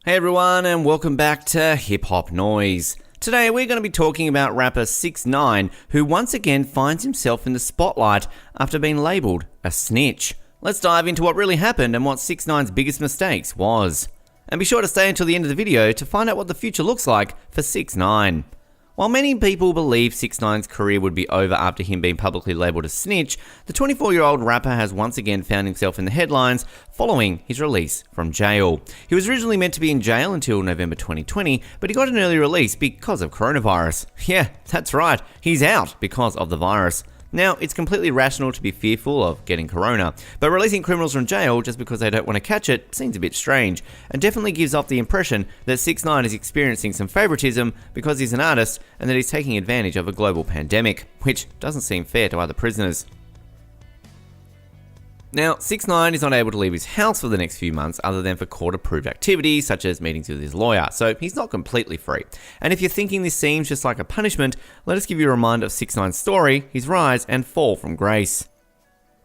Hey everyone, and welcome back to Hip Hop Noise. Today we're going to be talking about rapper 6ix9ine, who once again finds himself in the spotlight after being labelled a snitch. Let's dive into what really happened and what 6ix9ine's biggest mistakes was. And be sure to stay until the end of the video to find out what the future looks like for 6ix9ine. While many people believe 6ix9ine's career would be over after him being publicly labelled a snitch, the 24-year-old rapper has once again found himself in the headlines following his release from jail. He was originally meant to be in jail until November 2020, but he got an early release because of coronavirus. Yeah, that's right, he's out because of the virus. Now, it's completely rational to be fearful of getting corona, but releasing criminals from jail just because they don't want to catch it seems a bit strange, and definitely gives off the impression that 6ix9ine is experiencing some favoritism because he's an artist and that he's taking advantage of a global pandemic, which doesn't seem fair to other prisoners. Now, 6ix9ine is not able to leave his house for the next few months other than for court-approved activities such as meetings with his lawyer, so he's not completely free. And if you're thinking this seems just like a punishment, let us give you a reminder of 6ix9ine's story, his rise and fall from grace.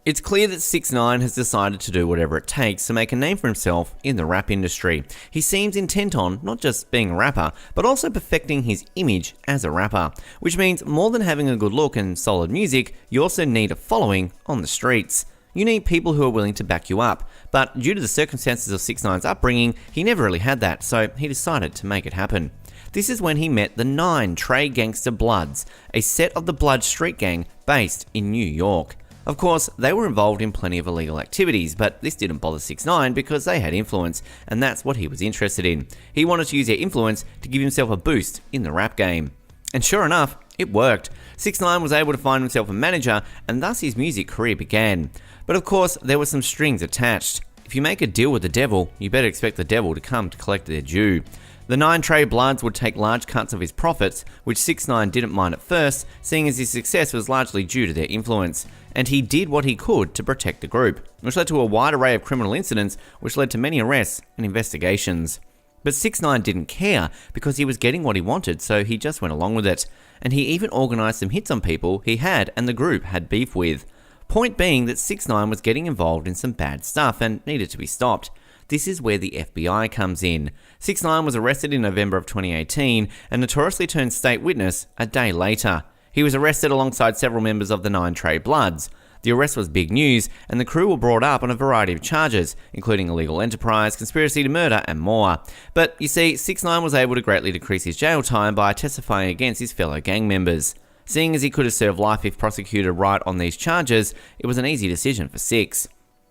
It's clear that 6ix9ine has decided to do whatever it takes to make a name for himself in the rap industry. He seems intent on not just being a rapper, but also perfecting his image as a rapper, which means more than having a good look and solid music, you also need a following on the streets. You need people who are willing to back you up, but due to the circumstances of 6ix9ine's upbringing, he never really had that, so he decided to make it happen. This is when he met the 9 Trey Gangsta Bloods, a set of the Blood street gang based in New York. Of course, they were involved in plenty of illegal activities, but this didn't bother 6ix9ine because they had influence, and that's what he was interested in. He wanted to use their influence to give himself a boost in the rap game. And sure enough, it worked. 6ix9ine was able to find himself a manager, and thus his music career began. But of course, there were some strings attached. If you make a deal with the devil, you better expect the devil to come to collect their due. The 9 Trey Bloods would take large cuts of his profits, which 6ix9ine didn't mind at first, seeing as his success was largely due to their influence. And he did what he could to protect the group, which led to a wide array of criminal incidents, which led to many arrests and investigations. But 6ix9ine didn't care because he was getting what he wanted, so he just went along with it. And he even organised some hits on people he had and the group had beef with. Point being that 6ix9ine was getting involved in some bad stuff and needed to be stopped. This is where the FBI comes in. 6ix9ine was arrested in November of 2018 and notoriously turned state witness a day later. He was arrested alongside several members of the 9 Trey Bloods. The arrest was big news, and the crew were brought up on a variety of charges, including illegal enterprise, conspiracy to murder, and more. But you see, 6ix9ine was able to greatly decrease his jail time by testifying against his fellow gang members. Seeing as he could have served life if prosecuted right on these charges, it was an easy decision for 6.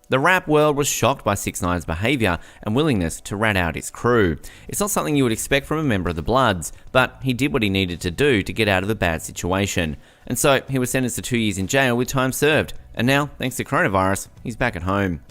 The rap world was shocked by 6ix9ine's behaviour and willingness to rat out his crew. It's not something you would expect from a member of the Bloods, but he did what he needed to do to get out of a bad situation. And so he was sentenced to 2 years in jail with time served. And now, thanks to coronavirus, he's back at home.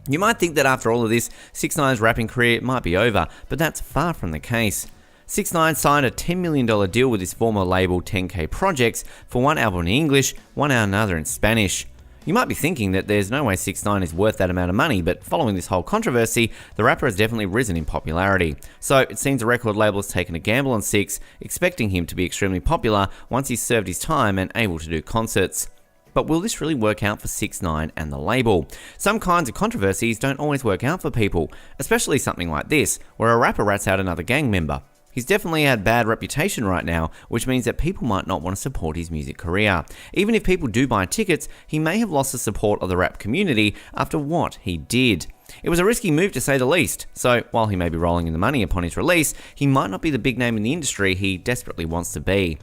You might think that after all of this, 6ix9ine's rapping career might be over, but that's far from the case. 6ix9ine signed a $10 million deal with his former label 10K Projects for one album in English, one another in Spanish. You might be thinking that there's no way 6ix9ine is worth that amount of money, but following this whole controversy, the rapper has definitely risen in popularity. So it seems the record label has taken a gamble on 6, expecting him to be extremely popular once he's served his time and able to do concerts. But will this really work out for 6ix9ine and the label? Some kinds of controversies don't always work out for people, especially something like this, where a rapper rats out another gang member. He's definitely had bad reputation right now, which means that people might not want to support his music career. Even if people do buy tickets, he may have lost the support of the rap community after what he did. It was a risky move to say the least, so while he may be rolling in the money upon his release, he might not be the big name in the industry he desperately wants to be.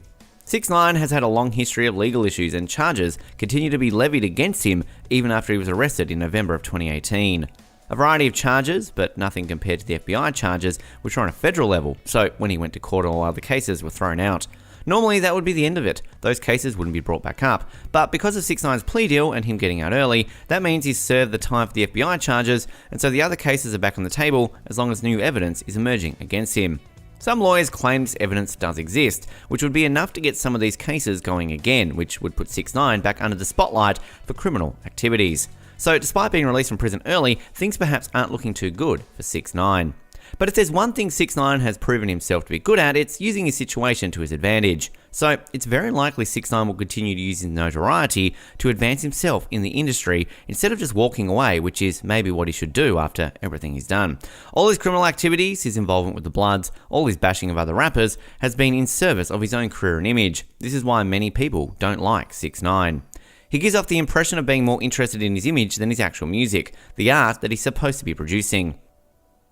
6ix9ine has had a long history of legal issues, and charges continue to be levied against him even after he was arrested in November of 2018. A variety of charges, but nothing compared to the FBI charges, which are on a federal level, so when he went to court all other cases were thrown out. Normally that would be the end of it, those cases wouldn't be brought back up, but because of 6ix9ine's plea deal and him getting out early, that means he's served the time for the FBI charges, and so the other cases are back on the table as long as new evidence is emerging against him. Some lawyers claim this evidence does exist, which would be enough to get some of these cases going again, which would put 6ix9ine back under the spotlight for criminal activities. So despite being released from prison early, things perhaps aren't looking too good for 6ix9ine. But if there's one thing 6ix9ine has proven himself to be good at, it's using his situation to his advantage. So it's very likely 6ix9ine will continue to use his notoriety to advance himself in the industry instead of just walking away, which is maybe what he should do after everything he's done. All his criminal activities, his involvement with the Bloods, all his bashing of other rappers has been in service of his own career and image. This is why many people don't like 6ix9ine. He gives off the impression of being more interested in his image than his actual music, the art that he's supposed to be producing.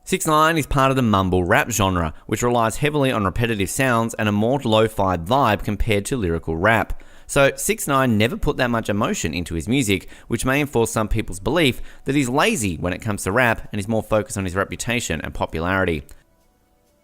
6ix9ine is part of the mumble rap genre, which relies heavily on repetitive sounds and a more lo-fi vibe compared to lyrical rap. So 6ix9ine never put that much emotion into his music, which may enforce some people's belief that he's lazy when it comes to rap and is more focused on his reputation and popularity.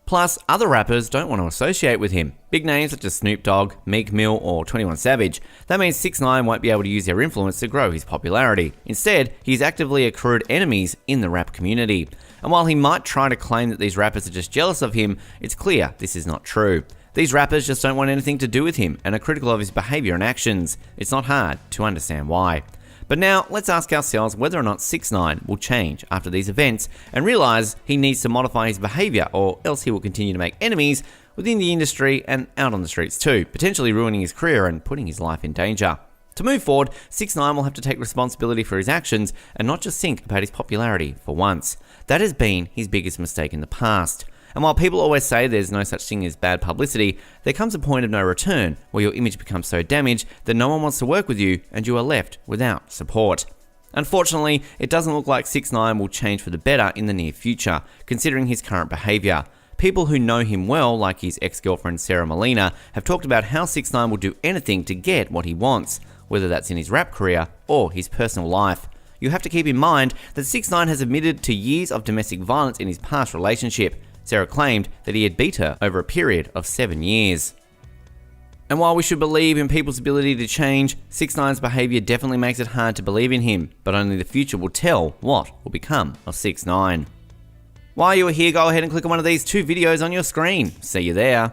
Plus, other rappers don't want to associate with him. Big names such as Snoop Dogg, Meek Mill, or 21 Savage. That means 6ix9ine won't be able to use their influence to grow his popularity. Instead, he's actively accrued enemies in the rap community. And while he might try to claim that these rappers are just jealous of him, it's clear this is not true. These rappers just don't want anything to do with him and are critical of his behavior and actions. It's not hard to understand why. But now, let's ask ourselves whether or not 6ix9ine will change after these events and realize he needs to modify his behavior, or else he will continue to make enemies within the industry and out on the streets too, potentially ruining his career and putting his life in danger. To move forward, 6ix9ine will have to take responsibility for his actions and not just think about his popularity for once. That has been his biggest mistake in the past. And while people always say there's no such thing as bad publicity, there comes a point of no return where your image becomes so damaged that no one wants to work with you and you are left without support. Unfortunately, it doesn't look like 6ix9ine will change for the better in the near future, considering his current behavior. People who know him well, like his ex-girlfriend Sarah Molina, have talked about how 6ix9ine will do anything to get what he wants, whether that's in his rap career or his personal life. You have to keep in mind that 6ix9ine has admitted to years of domestic violence in his past relationship. Sarah claimed that he had beat her over a period of 7 years. And while we should believe in people's ability to change, 6ix9ine's behavior definitely makes it hard to believe in him, but only the future will tell what will become of 6ix9ine. While you are here, go ahead and click on one of these 2 videos on your screen. See you there.